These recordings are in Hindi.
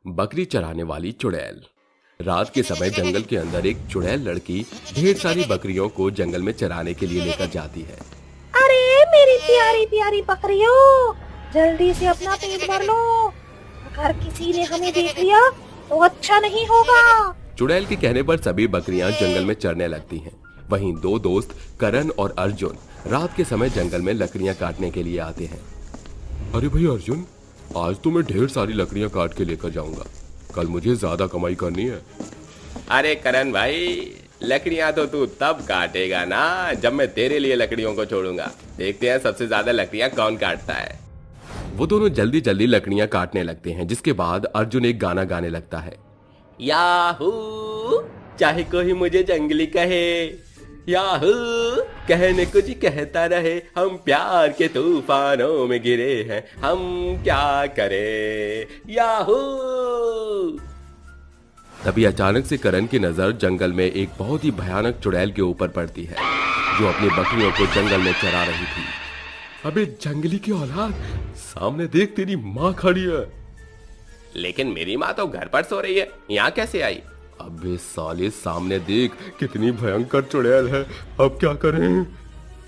बकरी चराने वाली चुड़ैल। रात के समय जंगल के अंदर एक चुड़ैल लड़की ढेर सारी बकरियों को जंगल में चराने के लिए लेकर जाती है। अरे मेरी प्यारी प्यारी बकरियों, जल्दी से अपना पेट भर लो। अगर किसी ने हमें देख लिया तो अच्छा नहीं होगा। चुड़ैल के कहने पर सभी बकरियां जंगल में चरने लगती हैं। वहीं दो दोस्त करण और अर्जुन रात के समय जंगल में लकड़ियां काटने के लिए आते हैं। अरे भाई अर्जुन, आज तो मैं ढेर सारी लकड़ियां काट के लेकर जाऊंगा। कल मुझे ज्यादा कमाई करनी है। अरे करण भाई, लकड़ियां तो तू तब काटेगा ना जब मैं तेरे लिए लकड़ियों को छोड़ूंगा। देखते हैं सबसे ज्यादा लकड़ियां कौन काटता है। वो दोनों जल्दी जल्दी लकड़ियां काटने लगते हैं, जिसके बाद अर्जुन एक गाना गाने लगता है। याहू, चाहे कोई मुझे जंगली कहे, याहू कहने को जी कहता रहे, हम प्यार के तूफानों में गिरे हैं, हम क्या करें, याहू। तभी अचानक से करण की नजर जंगल में एक बहुत ही भयानक चुड़ैल के ऊपर पड़ती है, जो अपनी बकरियों को जंगल में चरा रही थी। अबे जंगली की औलाद, सामने देख तेरी माँ खड़ी है। लेकिन मेरी माँ तो घर पर सो रही है, यहाँ कैसे आई? अबे साले, सामने देख कितनी भयंकर चुड़ैल है, अब क्या करें?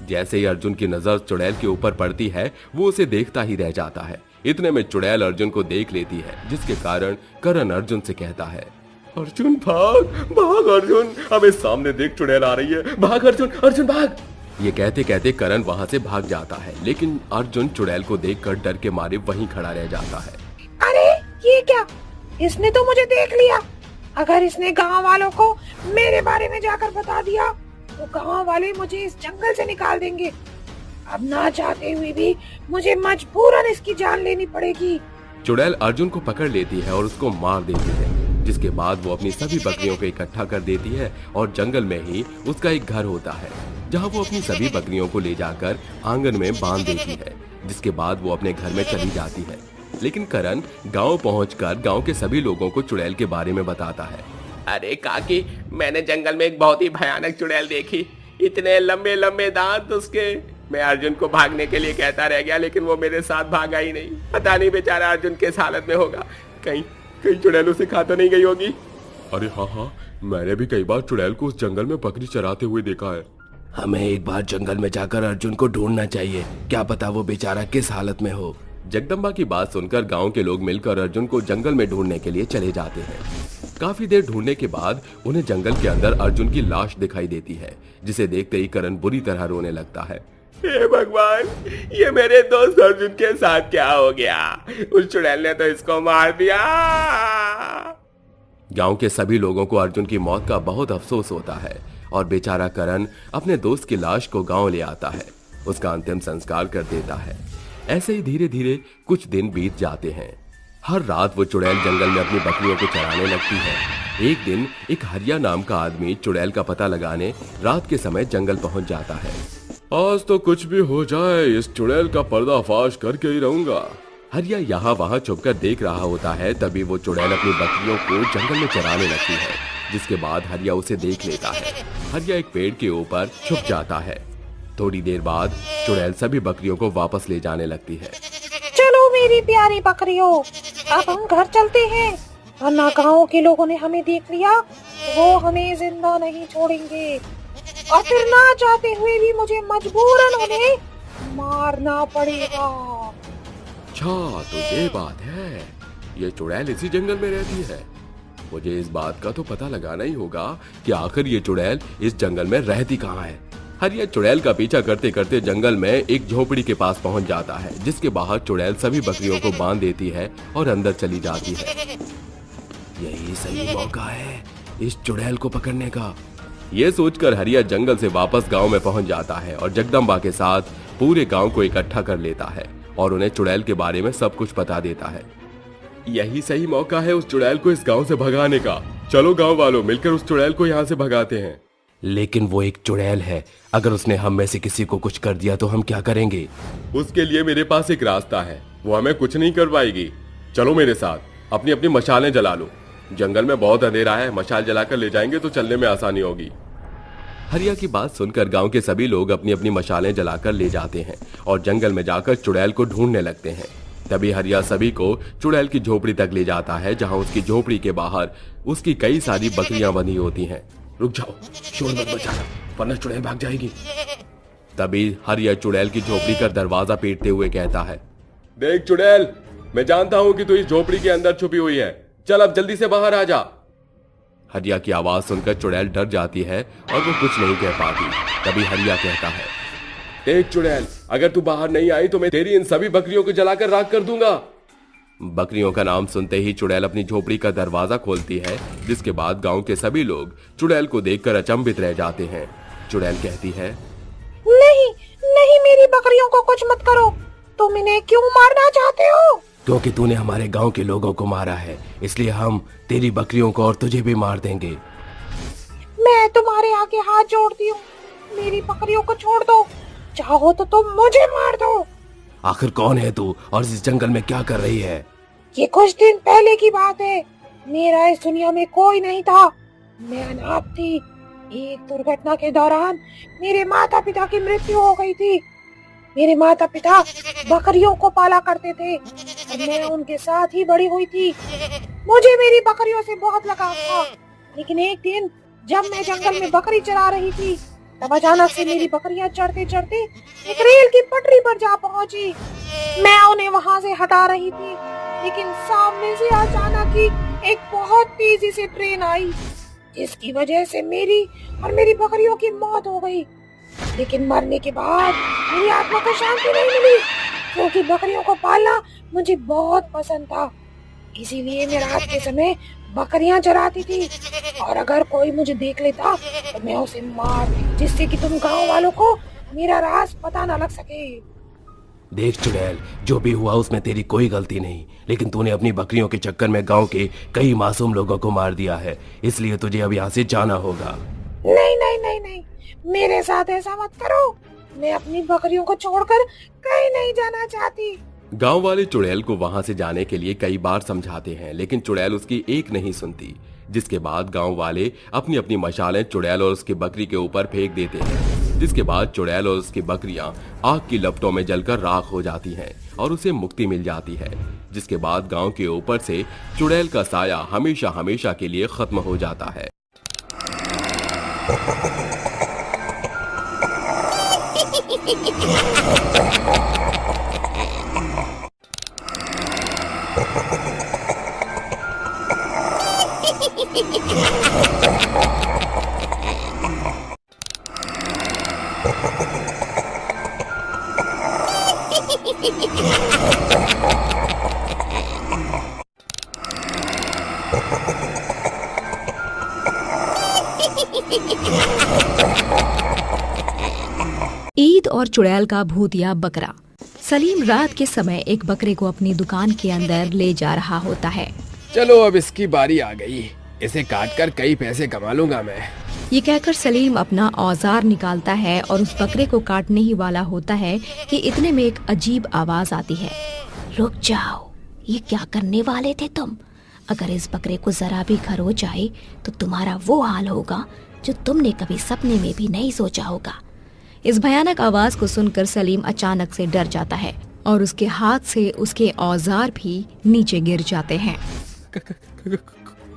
जैसे ही अर्जुन की नजर चुड़ैल के ऊपर पड़ती है, वो उसे देखता ही रह जाता है। इतने में चुड़ैल अर्जुन को देख लेती है, जिसके कारण करण अर्जुन से कहता है, अर्जुन भाग भाग अर्जुन, अबे सामने देख चुड़ैल आ रही है, भाग अर्जुन, अर्जुन भाग। ये कहते कहते करण वहां से भाग जाता है, लेकिन अर्जुन चुड़ैल को देखकर डर के मारे वहीं खड़ा रह जाता है। अरे ये क्या, इसने तो मुझे देख लिया। अगर इसने गांव वालों को मेरे बारे में जाकर बता दिया तो गांव वाले मुझे इस जंगल से निकाल देंगे। अब ना चाहते हुए भी मुझे मजबूरन इसकी जान लेनी पड़ेगी। चुड़ैल अर्जुन को पकड़ लेती है और उसको मार देती है, जिसके बाद वो अपनी सभी बकरियों को इकट्ठा कर देती है और जंगल में ही उसका एक घर होता है, जहाँ वो अपनी सभी बकरियों को ले जाकर आंगन में बांध देती है, जिसके बाद वो अपने घर में चली जाती है। लेकिन करण गांव पहुंचकर गांव के सभी लोगों को चुड़ैल के बारे में बताता है। अरे काकी, मैंने जंगल में एक बहुत ही भयानक चुड़ैल देखी, इतने लंबे लंबे दांत उसके। मैं अर्जुन को भागने के लिए कहता रह गया, लेकिन वो मेरे साथ भागा ही नहीं। पता नहीं बेचारा अर्जुन किस हालत में होगा, कहीं कहीं चुड़ैल उसे खा तो नहीं गई होगी। अरे हाँ, मैंने भी कई बार चुड़ैल को उस जंगल में बकरी चराते हुए देखा है। हमें एक बार जंगल में जाकर अर्जुन को ढूंढना चाहिए, क्या पता वो बेचारा किस हालत में हो। जगदम्बा की बात सुनकर गांव के लोग मिलकर अर्जुन को जंगल में ढूंढने के लिए चले जाते हैं। काफी देर ढूंढने के बाद उन्हें जंगल के अंदर अर्जुन की लाश दिखाई देती है, जिसे देखते ही करण बुरी तरह रोने लगता है। हे भगवान, ये मेरे दोस्त अर्जुन के साथ क्या हो गया? उस चुड़ैल ने तो इसको मार दिया। गांव के सभी लोगों को अर्जुन की मौत का बहुत अफसोस होता है और बेचारा करण अपने दोस्त की लाश को गांव ले आता है, उसका अंतिम संस्कार कर देता है। ऐसे ही धीरे धीरे कुछ दिन बीत जाते हैं। हर रात वो चुड़ैल जंगल में अपनी बकरियों को चराने लगती है। एक दिन एक हरिया नाम का आदमी चुड़ैल का पता लगाने रात के समय जंगल पहुंच जाता है। आज तो कुछ भी हो जाए, इस चुड़ैल का पर्दाफाश करके ही रहूंगा। हरिया यहाँ वहाँ छुपकर देख रहा होता है, तभी वो चुड़ैल अपनी बकरियों को जंगल में चराने लगती है, जिसके बाद हरिया उसे देख लेता है। हरिया एक पेड़ के ऊपर छुप जाता है। थोड़ी देर बाद चुड़ैल सभी बकरियों को वापस ले जाने लगती है। चलो मेरी प्यारी बकरियों, अब हम घर चलते हैं, वरना गाँव के लोगों ने हमें देख लिया तो वो हमें जिंदा नहीं छोड़ेंगे और फिर ना चाहते हुए भी मुझे मजबूरन उन्हें मारना पड़ेगा। अच्छा, तो ये बात है, ये चुड़ैल इसी जंगल में रहती है। मुझे इस बात का तो पता लगाना ही होगा कि आखिर ये चुड़ैल इस जंगल में रहती कहाँ है। हरिया चुड़ैल का पीछा करते करते जंगल में एक झोपड़ी के पास पहुंच जाता है, जिसके बाहर चुड़ैल सभी बकरियों को बांध देती है और अंदर चली जाती है। यही सही मौका है इस चुड़ैल को पकड़ने का। ये सोचकर हरिया जंगल से वापस गांव में पहुंच जाता है और जगदम्बा के साथ पूरे गांव को इकट्ठा कर लेता है और उन्हें चुड़ैल के बारे में सब कुछ बता देता है। यही सही मौका है उस चुड़ैल को इस गांव से भगाने का। चलो गांव वालों, मिलकर उस चुड़ैल को यहाँ से भगाते हैं। लेकिन वो एक चुड़ैल है, अगर उसने हम में से किसी को कुछ कर दिया तो हम क्या करेंगे? उसके लिए मेरे पास एक रास्ता है, वो हमें कुछ नहीं कर पाएगी। चलो मेरे साथ, अपनी अपनी मशालें जला लो। जंगल में बहुत अंधेरा है, मशाल जलाकर ले जाएंगे तो चलने में आसानी होगी। हरिया की बात सुनकर गांव के सभी लोग अपनी अपनी मशालें जलाकर ले जाते हैं और जंगल में जाकर चुड़ैल को ढूंढने लगते हैं। तभी हरिया सभी को चुड़ैल की झोपड़ी तक ले जाता है, जहां उसकी झोपड़ी के बाहर उसकी कई सारी बकरियां बंधी होती हैं। रुक जाओ, शोर मत मचाना वरना चुड़ैल भाग जाएगी। तभी हरिया चुड़ैल की झोपड़ी का दरवाजा पीटते हुए कहता है, देख चुड़ैल, मैं जानता हूं कि तू इस झोपड़ी के अंदर छुपी हुई है, चल अब जल्दी से बाहर आ जा। हरिया की आवाज सुनकर चुड़ैल डर जाती है और वो कुछ नहीं कह पाती। तभी हरिया कहता है, देख चुड़ैल, अगर तू बाहर नहीं आई तो मैं तेरी इन सभी बकरियों को जलाकर राख कर दूंगा। बकरियों का नाम सुनते ही चुड़ैल अपनी झोपड़ी का दरवाजा खोलती है, जिसके बाद गांव के सभी लोग चुड़ैल को देखकर अचंभित रह जाते हैं। चुड़ैल कहती है, नहीं नहीं, मेरी बकरियों को कुछ मत करो। तुम इन्हें क्यों मारना चाहते हो? क्योंकि तूने हमारे गांव के लोगों को मारा है, इसलिए हम तेरी बकरियों को और तुझे भी मार देंगे। मैं तुम्हारे आगे हाथ जोड़ती हूँ, मेरी बकरियों को छोड़ दो। चाहो तो तुम मुझे मार दो। आखिर कौन है तू और इस जंगल में क्या कर रही है? ये कुछ दिन पहले की बात है। मेरा इस दुनिया में कोई नहीं था, मैं अनाथ थी। एक दुर्घटना के दौरान मेरे माता पिता की मृत्यु हो गई थी। मेरे माता पिता बकरियों को पाला करते थे और मैं उनके साथ ही बड़ी हुई थी। मुझे मेरी बकरियों से बहुत लगाव था, लेकिन एक दिन जब मैं जंगल में बकरी चरा रही थी, तब अचानक से मेरी बकरियां चढ़ते चढ़ते एक रेल की पटरी पर जा पहुंची। मैं उन्हें वहां से हटा रही थी, लेकिन सामने से अचानक ही एक बहुत तेजी से ट्रेन आई, जिसकी वजह से मेरी और मेरी बकरियों की मौत हो गई। लेकिन मरने के बाद मेरी आत्मा को शांति नहीं मिली, क्योंकि बकरियों को पालना मुझे बहुत पसंद था। इसीलिए मैं रात के समय बकरियां चराती थी, और अगर कोई मुझे देख लेता तो मैं उसे मार, जिससे कि तुम गांव वालों को मेरा राज पता न लग सके। देख चुड़ैल, जो भी हुआ उसमें तेरी कोई गलती नहीं, लेकिन तूने अपनी बकरियों के चक्कर में गांव के कई मासूम लोगों को मार दिया है, इसलिए तुझे अब यहाँ से जाना होगा। नहीं नहीं नहीं नहीं, मेरे साथ ऐसा मत करो। मैं अपनी बकरियों को छोड़कर कहीं नहीं जाना चाहती। गांव वाले चुड़ैल को वहां से जाने के लिए कई बार समझाते हैं, लेकिन चुड़ैल उसकी एक नहीं सुनती। जिसके बाद गांव वाले अपनी अपनी मशालें चुड़ैल और उसकी बकरी के ऊपर फेंक देते हैं, जिसके बाद चुड़ैल और उसकी बकरियां आग की लपटों में जलकर राख हो जाती हैं और उसे मुक्ति मिल जाती है। जिसके बाद गांव के ऊपर से चुड़ैल का साया हमेशा हमेशा के लिए खत्म हो जाता है। ईद और चुड़ैल का भूतिया बकरा। सलीम रात के समय एक बकरे को अपनी दुकान के अंदर ले जा रहा होता है। चलो अब इसकी बारी आ गई, इसे काट कर कई पैसे कमा लूंगा मैं। ये कहकर सलीम अपना औजार निकालता है और उस बकरे को काटने ही वाला होता है कि इतने में एक अजीब आवाज आती है। रुक जाओ, ये क्या करने वाले थे तुम? अगर इस बकरे को जरा भी घर हो जाए तो तुम्हारा वो हाल होगा जो तुमने कभी सपने में भी नहीं सोचा होगा। इस भयानक आवाज को सुनकर सलीम अचानक से डर जाता है और उसके हाथ से उसके औजार भी नीचे गिर जाते हैं।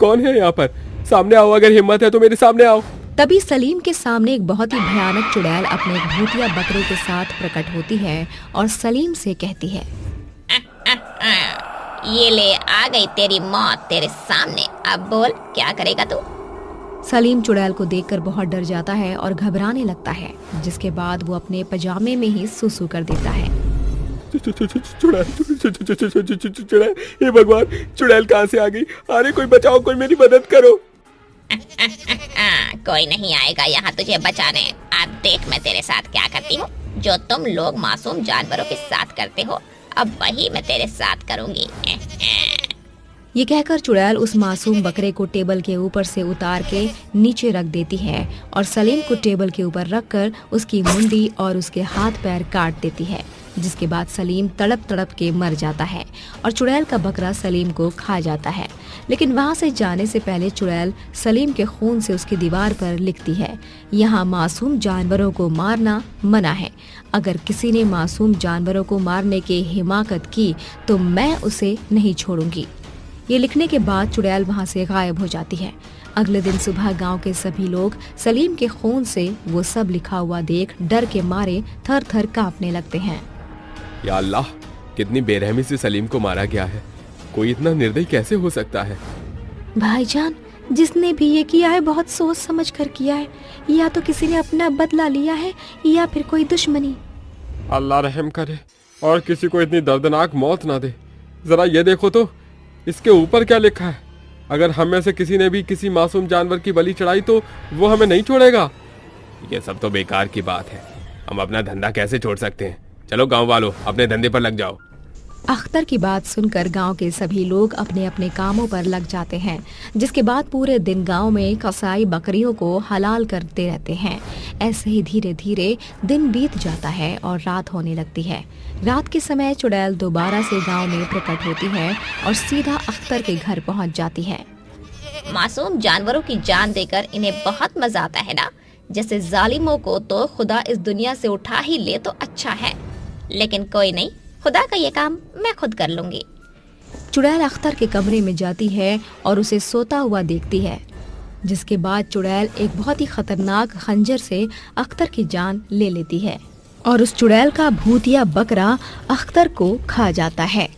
कौन है यहाँ पर? सामने आओ, अगर हिम्मत है तो मेरे सामने आओ। तभी सलीम के सामने एक बहुत ही भयानक चुड़ैल अपने एक भूतिया बकरे के साथ प्रकट होती है और सलीम से कहती है, ये ले आ गई तेरी मौत तेरे सामने, अब बोल क्या करेगा तू? सलीम चुड़ैल को देखकर बहुत डर जाता है और घबराने लगता है, जिसके बाद वो अपने पजामे में ही सुसु कर देता है। चुड़ैल, हे भगवान, चुड़ैल कहाँ से आ गई? अरे कोई बचाओ, कोई मेरी मदद करो। कोई नहीं आएगा यहाँ तुझे बचाने। अब देख मैं तेरे साथ क्या करती हूँ। जो तुम लोग मासूम जानवरों के साथ करते हो, अब वही मैं तेरे साथ करूँगी। ये कहकर चुड़ैल उस मासूम बकरे को टेबल के ऊपर से उतार के नीचे रख देती है और सलीम को टेबल के ऊपर रखकर उसकी मुंडी और उसके हाथ पैर काट देती है। जिसके बाद सलीम तड़प तड़प के मर जाता है और चुड़ैल का बकरा सलीम को खा जाता है। लेकिन वहाँ से जाने से पहले चुड़ैल सलीम के खून से उसकी दीवार पर लिखती है, यहाँ मासूम जानवरों को मारना मना है। अगर किसी ने मासूम जानवरों को मारने की हिमाकत की तो मैं उसे नहीं छोड़ूंगी। ये लिखने के बाद चुड़ैल वहाँ से गायब हो जाती है। अगले दिन सुबह गांव के सभी लोग सलीम के खून से वो सब लिखा हुआ देख डर के मारे थर थर कांपने लगते हैं। या अल्लाह, कितनी बेरहमी से सलीम को मारा गया है। कोई इतना निर्दयी कैसे हो सकता है? भाईजान, जिसने भी ये किया है बहुत सोच समझ कर किया है। या तो किसी ने अपना बदला लिया है या फिर कोई दुश्मनी। अल्लाह रहम करे और किसी को इतनी दर्दनाक मौत ना दे। जरा ये देखो तो, इसके ऊपर क्या लिखा है? अगर हम में से किसी ने भी किसी मासूम जानवर की बलि चढ़ाई तो वो हमें नहीं छोड़ेगा। ये सब तो बेकार की बात है। हम अपना धंधा कैसे छोड़ सकते हैं? चलो गांव वालों, अपने धंधे पर लग जाओ। अख्तर की बात सुनकर गांव के सभी लोग अपने अपने कामों पर लग जाते हैं, जिसके बाद पूरे दिन गांव में कसाई बकरियों को हलाल करते रहते हैं। ऐसे ही धीरे धीरे दिन बीत जाता है और रात होने लगती है। रात के समय चुड़ैल दोबारा से गांव में प्रकट होती है और सीधा अख्तर के घर पहुंच जाती है। मासूम जानवरों की जान देकर इन्हें बहुत मजा आता है ना। जैसे जालिमों को तो खुदा इस दुनिया से उठा ही ले तो अच्छा है, लेकिन कोई नहीं, खुदा का ये काम मैं खुद कर लूंगी। चुड़ैल अख्तर के कमरे में जाती है और उसे सोता हुआ देखती है, जिसके बाद चुड़ैल एक बहुत ही खतरनाक खंजर से अख्तर की जान ले लेती है और उस चुड़ैल का भूतिया बकरा अख्तर को खा जाता है।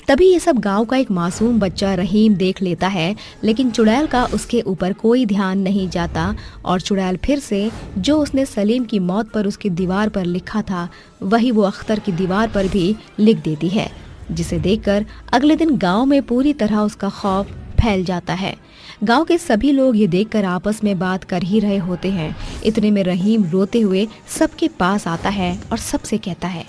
तभी ये सब गांव का एक मासूम बच्चा रहीम देख लेता है, लेकिन चुड़ैल का उसके ऊपर कोई ध्यान नहीं जाता और चुड़ैल फिर से जो उसने सलीम की मौत पर उसकी दीवार पर लिखा था वही वो अख्तर की दीवार पर भी लिख देती है, जिसे देखकर अगले दिन गांव में पूरी तरह उसका खौफ फैल जाता है। गांव के सभी लोग ये देखकर आपस में बात कर ही रहे होते हैं। इतने में रहीम रोते हुए सबके पास आता है और सबसे कहता है,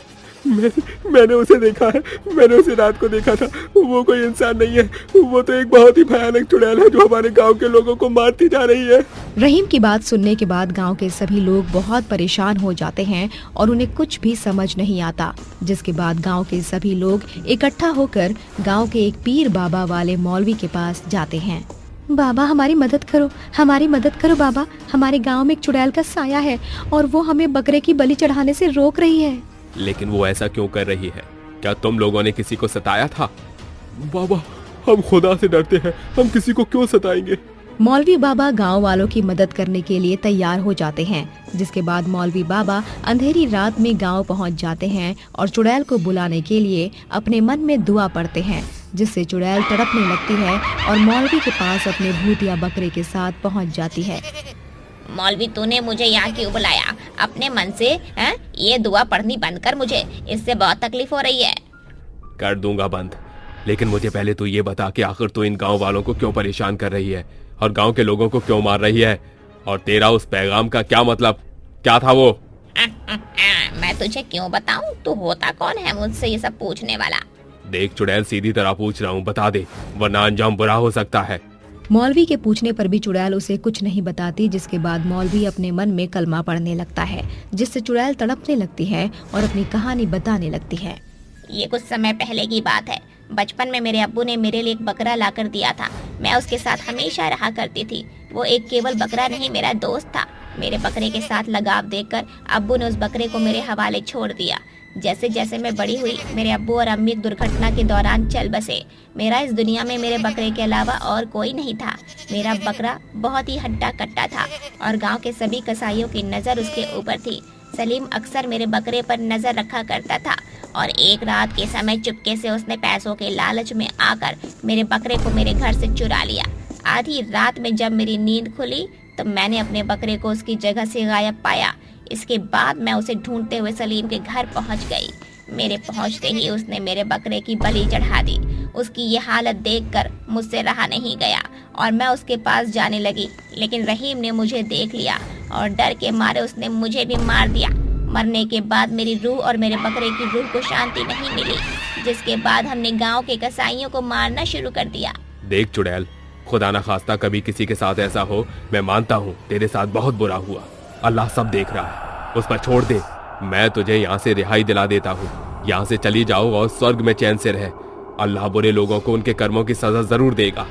मैंने उसे देखा है। मैंने उसे रात को देखा था। वो कोई इंसान नहीं है, वो तो एक बहुत ही भयानक चुड़ैल है जो हमारे गांव के लोगों को मारती जा रही है। रहीम की बात सुनने के बाद गांव के सभी लोग बहुत परेशान हो जाते हैं और उन्हें कुछ भी समझ नहीं आता, जिसके बाद गांव के सभी लोग इकट्ठा होकर गांव के एक पीर बाबा वाले मौलवी के पास जाते हैं। बाबा, हमारी मदद करो, हमारी मदद करो बाबा। हमारे गांव में एक चुड़ैल का साया है और वो हमें बकरे की बलि चढ़ाने से रोक रही है। लेकिन वो ऐसा क्यों कर रही है? क्या तुम लोगों ने किसी को सताया था? बाबा, हम खुदा से डरते हैं, हम किसी को क्यों सताएंगे? मौलवी बाबा गांव वालों की मदद करने के लिए तैयार हो जाते हैं, जिसके बाद मौलवी बाबा अंधेरी रात में गांव पहुंच जाते हैं और चुड़ैल को बुलाने के लिए अपने मन में दुआ पढ़ते हैं, जिससे चुड़ैल तड़पने लगती है और मौलवी के पास अपने भूतिया बकरे के साथ पहुंच जाती है। मौलवी, तूने मुझे यहाँ क्यों बुलाया? अपने मन से ये दुआ पढ़नी बंद कर, मुझे इससे बहुत तकलीफ हो रही है। कर दूंगा बंद, लेकिन मुझे पहले तो ये बता कि आखिर तू इन गांव वालों को क्यों परेशान कर रही है और गांव के लोगों को क्यों मार रही है, और तेरा उस पैगाम का क्या मतलब, क्या था वो? मैं तुझे क्यों बताऊं? तू होता कौन है मुझसे ये सब पूछने वाला? देख चुड़ैल, सीधी तरह पूछ रहा हूँ, बता दे, वरना अंजाम बुरा हो सकता है। मौलवी के पूछने पर भी चुड़ैल उसे कुछ नहीं बताती, जिसके बाद मौलवी अपने मन में कलमा पढ़ने लगता है, जिससे चुड़ैल तड़पने लगती है और अपनी कहानी बताने लगती है। ये कुछ समय पहले की बात है। बचपन में मेरे अब्बू ने मेरे लिए एक बकरा लाकर दिया था। मैं उसके साथ हमेशा रहा करती थी। वो एक केवल बकरा नहीं, मेरा दोस्त था। मेरे बकरे के साथ लगाव देखकर अब्बू ने उस बकरे को मेरे हवाले छोड़ दिया। जैसे जैसे मैं बड़ी हुई, मेरे अब्बू और अम्मी एक दुर्घटना के दौरान चल बसे। मेरा इस दुनिया में मेरे बकरे के अलावा और कोई नहीं था। मेरा बकरा बहुत ही हट्टा कट्टा था और गांव के सभी कसाईयों की नज़र उसके ऊपर थी। सलीम अक्सर मेरे बकरे पर नज़र रखा करता था और एक रात के समय चुपके से उसने पैसों के लालच में आकर मेरे बकरे को मेरे घर से चुरा लिया। आधी रात में जब मेरी नींद खुली तो मैंने अपने बकरे को उसकी जगह से गायब पाया। इसके बाद मैं उसे ढूंढते हुए सलीम के घर पहुंच गई। मेरे पहुंचते ही उसने मेरे बकरे की बलि चढ़ा दी। उसकी ये हालत देखकर मुझसे रहा नहीं गया और मैं उसके पास जाने लगी, लेकिन रहीम ने मुझे देख लिया और डर के मारे उसने मुझे भी मार दिया। मरने के बाद मेरी रूह और मेरे बकरे की रूह को शांति नहीं मिली, जिसके बाद हमने गांव के कसाईयों को मारना शुरू कर दिया। देख चुड़ैल, खुदा ना खास्ता कभी किसी के साथ ऐसा हो, मैं मानता हूँ तेरे साथ बहुत बुरा हुआ। अल्लाह सब देख रहा है, उस पर छोड़ दे। मैं तुझे यहाँ से रिहाई दिला देता हूँ। यहाँ से चली जाओ और स्वर्ग में चैन से रहे। अल्लाह बुरे लोगों को उनके कर्मों की सजा जरूर देगा।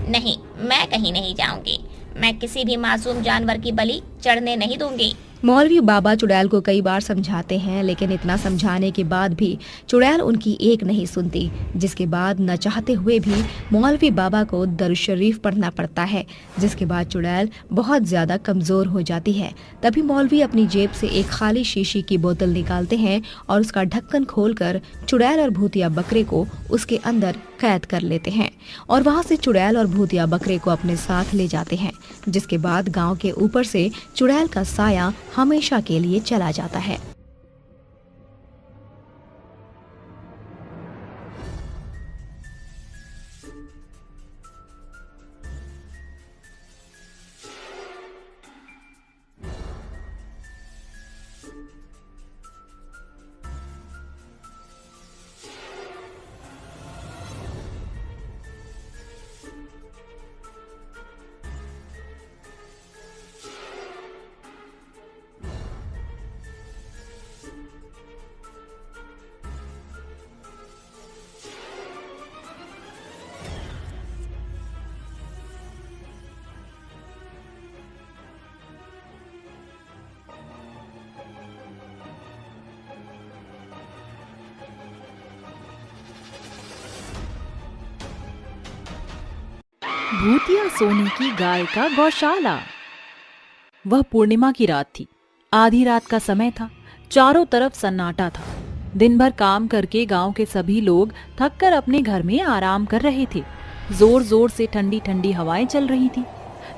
नहीं, मैं कहीं नहीं जाऊंगी। मैं किसी भी मासूम जानवर की बलि चढ़ने नहीं दूंगी। मौलवी बाबा चुड़ैल को कई बार समझाते हैं, लेकिन इतना समझाने के बाद भी चुड़ैल उनकी एक नहीं सुनती, जिसके बाद न चाहते हुए भी मौलवी बाबा को दरूद शरीफ पढ़ना पड़ता है, जिसके बाद चुड़ैल बहुत ज्यादा कमजोर हो जाती है। तभी मौलवी अपनी जेब से एक खाली शीशी की बोतल निकालते हैं और उसका ढक्कन खोलकर चुड़ैल और भूतिया बकरे को उसके अंदर कैद कर लेते हैं और वहां से चुड़ैल और भूतिया बकरे को अपने साथ ले जाते हैं, जिसके बाद गांव के ऊपर से चुड़ैल का साया हमेशा के लिए चला जाता है। भूतिया सोने की गाय का गौशाला। वह पूर्णिमा की रात थी। आधी रात का समय था। चारों तरफ सन्नाटा था। दिन भर काम करके गांव के सभी लोग थक कर अपने घर में आराम कर रहे थे। जोर जोर से ठंडी ठंडी हवाएं चल रही थी।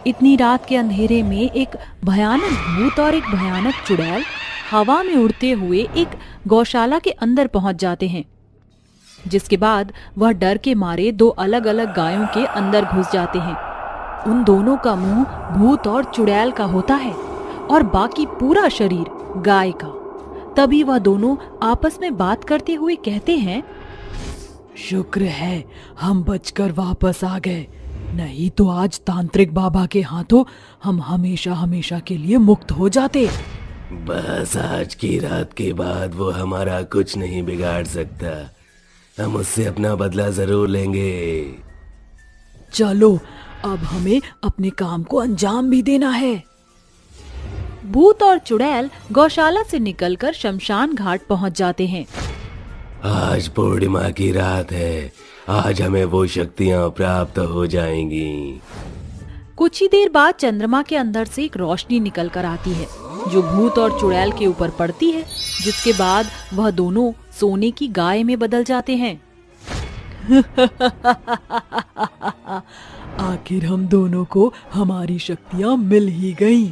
इतनी रात के अंधेरे में एक भयानक भूत और एक भयानक चुड़ैल हवा में उड़ते हुए एक गौशाला के अंदर पहुंच जाते हैं, जिसके बाद वह डर के मारे दो अलग अलग गायों के अंदर घुस जाते हैं। उन दोनों का मुंह भूत और चुड़ैल का होता है और बाकी पूरा शरीर गाय का। तभी वह दोनों आपस में बात करते हुए कहते हैं, शुक्र है हम बचकर वापस आ गए, नहीं तो आज तांत्रिक बाबा के हाथों हम हमेशा हमेशा के लिए मुक्त हो जाते। बस आज की रात के बाद वो हमारा कुछ नहीं बिगाड़ सकता। हम उससे अपना बदला जरूर लेंगे। चलो अब हमें अपने काम को अंजाम भी देना है। भूत और चुड़ैल गौशाला से निकलकर शमशान घाट पहुंच जाते हैं। आज पूर्णिमा की रात है, आज हमें वो शक्तियां प्राप्त हो जाएंगी। कुछ ही देर बाद चंद्रमा के अंदर से एक रोशनी निकल कर आती है, जो भूत और चुड़ैल के ऊपर पड़ती है, जिसके बाद वह दोनों सोने की गाय में बदल जाते हैं। आखिर हम दोनों को हमारी शक्तियां मिल ही गईं।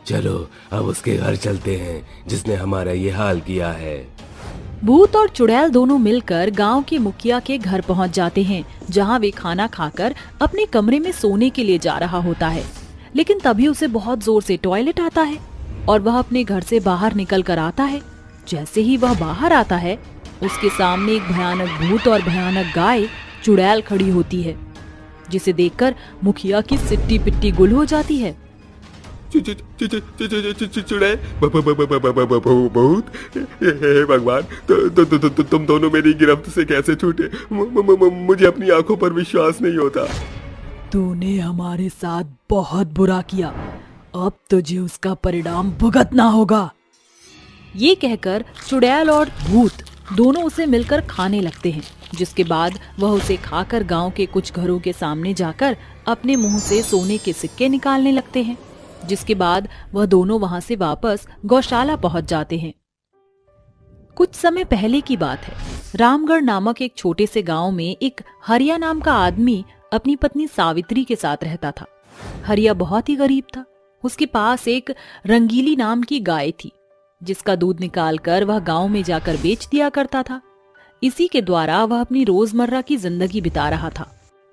चलो अब उसके घर चलते हैं जिसने हमारा ये हाल किया है। भूत और चुड़ैल दोनों मिलकर गांव के मुखिया के घर पहुंच जाते हैं, जहां वे खाना खाकर अपने कमरे में सोने के लिए जा रहा होता है। लेकिन तभी उसे बहुत जोर से टॉयलेट आता है और वह अपने घर से बाहर निकल कर आता है। जैसे ही वह बाहर आता है, उसके सामने एक भयानक भूत और भयानक गाय चुड़ैल खड़ी होती है, जिसे देखकर मुखिया की सिट्टी पिट्टी गुल हो जाती है। चुड़ैल बहुत, हे भगवान, तुम दोनों मेरी गिरफ्त से कैसे छूटे? मुझे अपनी आंखों पर विश्वास नहीं होता। तूने हमारे साथ बहुत बुरा किया, अब तुझे उसका परिणाम भुगतना होगा। ये कहकर चुड़ैल और भूत दोनों उसे मिलकर खाने लगते हैं, जिसके बाद वह उसे खाकर गांव के कुछ घरों के सामने जाकर अपने मुंह से सोने के सिक्के निकालने लगते हैं, जिसके बाद वह दोनों वहां से वापस गौशाला पहुंच जाते हैं। कुछ समय पहले की बात है। रामगढ़ नामक एक छोटे से गांव में एक हरिया नाम का आदमी अपनी पत्नी सावित्री के साथ रहता था। हरिया बहुत ही गरीब था। उसके पास एक रंगीली नाम की गाय थी, जिसका दूध निकालकर वह गांव में जाकर बेच दिया करता था। इसी के द्वारा वह अपनी रोजमर्रा की जिंदगी बिता रहा था।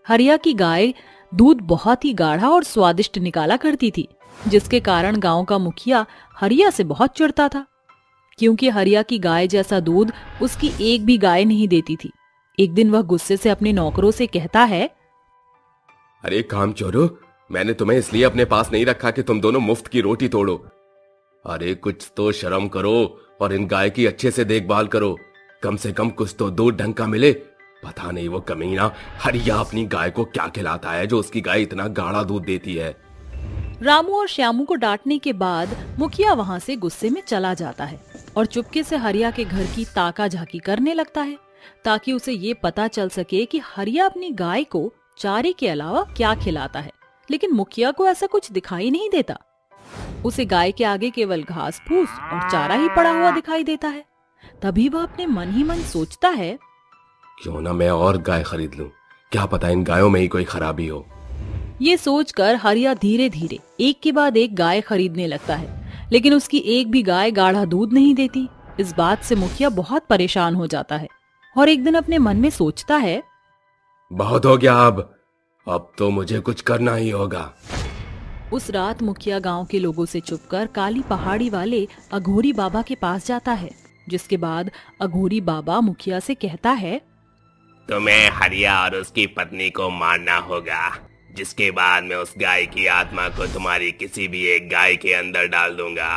हरिया की गाय दूध बहुत ही गाढ़ा और स्वादिष्ट निकाला करती थी, जिसके कारण गांव का मुखिया हरिया से बहुत चिढ़ता था, क्योंकि हरिया की गाय जैसा दूध उसकी एक भी गाय नहीं देती थी। एक दिन वह गुस्से से अपने नौकरों से कहता है, अरे कामचोरों, मैंने तुम्हें इसलिए अपने पास नहीं रखा कि तुम दोनों मुफ्त की रोटी तोड़ो। अरे कुछ तो शर्म करो, और इन गाय की अच्छे से देखभाल करो। कम से कम कुछ तो दूध ढंग का मिले। पता नहीं वो कमीना हरिया अपनी गाय को क्या खिलाता है जो उसकी गाय इतना गाढ़ा दूध देती है। रामू और श्यामू को डांटने के बाद मुखिया वहाँ से गुस्से में चला जाता है और चुपके से हरिया के घर की ताका झाकी करने लगता है ताकि उसे ये पता चल सके कि हरिया अपनी गाय को चारे के अलावा क्या खिलाता है। लेकिन मुखिया को ऐसा कुछ दिखाई नहीं देता। उसे गाय के आगे केवल घास फूस और चारा ही पड़ा हुआ दिखाई देता है। तभी वह अपने मन ही मन सोचता है, क्यों ना मैं और गाय खरीद लूं, क्या पता इन गायों में ही कोई खराबी हो। ये सोचकर हरिया धीरे धीरे एक के बाद एक गाय खरीदने लगता है, लेकिन उसकी एक भी गाय गाढ़ा दूध नहीं देती। इस बात से मुखिया बहुत परेशान हो जाता है और एक दिन अपने मन में सोचता है, बहुत हो गया अब तो मुझे कुछ करना ही होगा। उस रात मुखिया गांव के लोगों से छुपकर काली पहाड़ी वाले अघोरी बाबा के पास जाता है, जिसके बाद अघोरी बाबा मुखिया से कहता है, तुम्हें हरिया और उसकी पत्नी को मारना होगा, जिसके बाद मैं उस गाय की आत्मा को तुम्हारी किसी भी एक गाय के अंदर डाल दूंगा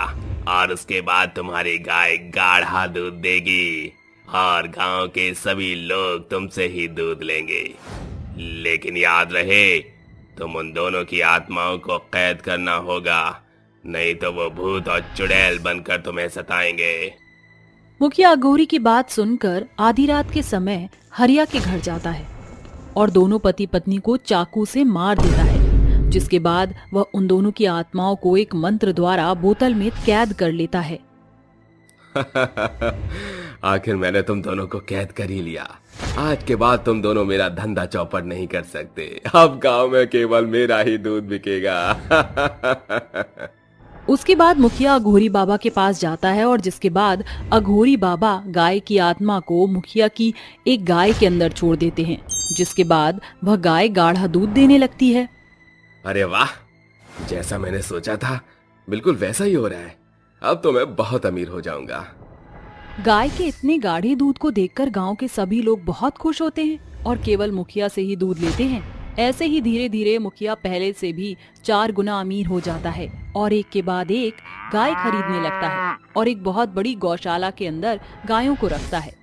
और उसके बाद तुम्हारी गाय गाढ़ा दूध देगी और गांव के सभी लोग तुमसे ही दूध लेंगे। लेकिन याद रहे, तुम उन दोनों की आत्माओं को कैद करना होगा, नहीं तो वो भूत और चुड़ैल बनकर तुम्हें सताएंगे। मुखिया अघोरी की बात सुनकर आधी रात के समय हरिया के घर जाता है और दोनों पति पत्नी को चाकू से मार देता है, जिसके बाद वह उन दोनों की आत्माओं को एक मंत्र द्वारा बोतल में कैद कर लेता है। आखिर मैंने तुम दोनों को कैद कर ही लिया। आज के बाद तुम दोनों मेरा धंधा चौपट नहीं कर सकते। अब गांव में केवल मेरा ही दूध बिकेगा। उसके बाद मुखिया अघोरी बाबा के पास जाता है और जिसके बाद अघोरी बाबा गाय की आत्मा को मुखिया की एक गाय के अंदर छोड़ देते हैं, जिसके बाद वह गाय गाढ़ा दूध देने लगती है। अरे वाह, जैसा मैंने सोचा था बिल्कुल वैसा ही हो रहा है। अब तो मैं बहुत अमीर हो जाऊंगा। गाय के इतने गाढ़े दूध को देखकर गांव के सभी लोग बहुत खुश होते हैं और केवल मुखिया से ही दूध लेते हैं। ऐसे ही धीरे धीरे मुखिया पहले से भी 4 गुना अमीर हो जाता है और एक के बाद एक गाय खरीदने लगता है और एक बहुत बड़ी गौशाला के अंदर गायों को रखता है।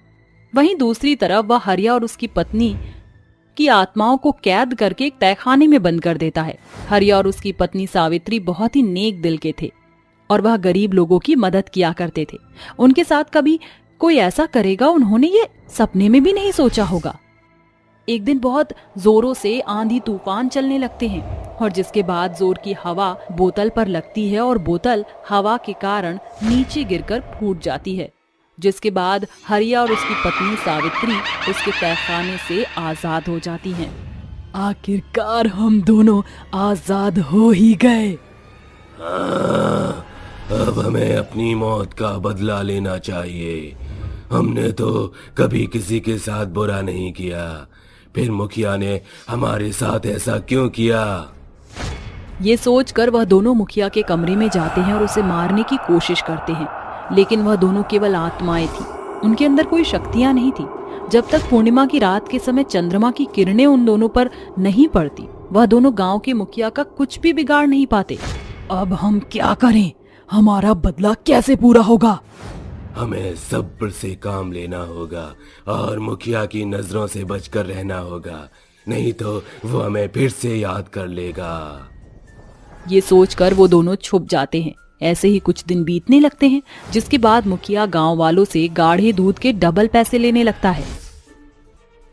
वहीं दूसरी तरफ वह हरिया और उसकी पत्नी की आत्माओं को कैद करके एक तहखाने में बंद कर देता है। हरिया और उसकी पत्नी सावित्री बहुत ही नेक दिल के थे और वह गरीब लोगों की मदद किया करते थे। उनके साथ कभी कोई ऐसा करेगा उन्होंने ये सपने में भी नहीं सोचा होगा। एक दिन बहुत जोरों से आंधी तूफान चलने लगते हैं और जिसके बाद जोर की हवा बोतल पर लगती है और बोतल हवा के कारण नीचे गिरकर फूट जाती है, जिसके बाद हरिया और उसकी पत्नी सावित्री उसके तहखाने से आजाद हो जाती हैं। आखिरकार हम दोनों आजाद हो ही गए। हाँ, अब हमें अपनी मौत का बदला लेना चाहिए। हमने तो कभी किसी के साथ बुरा नहीं किया, फिर मुखिया ने हमारे साथ ऐसा क्यों किया? ये सोचकर वह दोनों मुखिया के कमरे में जाते हैं और उसे मारने की कोशिश करते हैं, लेकिन वह दोनों केवल आत्माएं थी, उनके अंदर कोई शक्तियां नहीं थी। जब तक पूर्णिमा की रात के समय चंद्रमा की किरणें उन दोनों पर नहीं पड़ती, वह दोनों गांव के मुखिया का कुछ भी बिगाड़ नहीं पाते। अब हम क्या करें? हमारा बदला कैसे पूरा होगा? हमें सब्र से काम लेना होगा और मुखिया की नजरों से बचकर रहना होगा, नहीं तो वो हमें फिर से याद कर लेगा। ये सोचकर वो दोनों छुप जाते हैं। ऐसे ही कुछ दिन बीतने लगते हैं, जिसके बाद मुखिया गांव वालों से गाढ़े दूध के डबल पैसे लेने लगता है।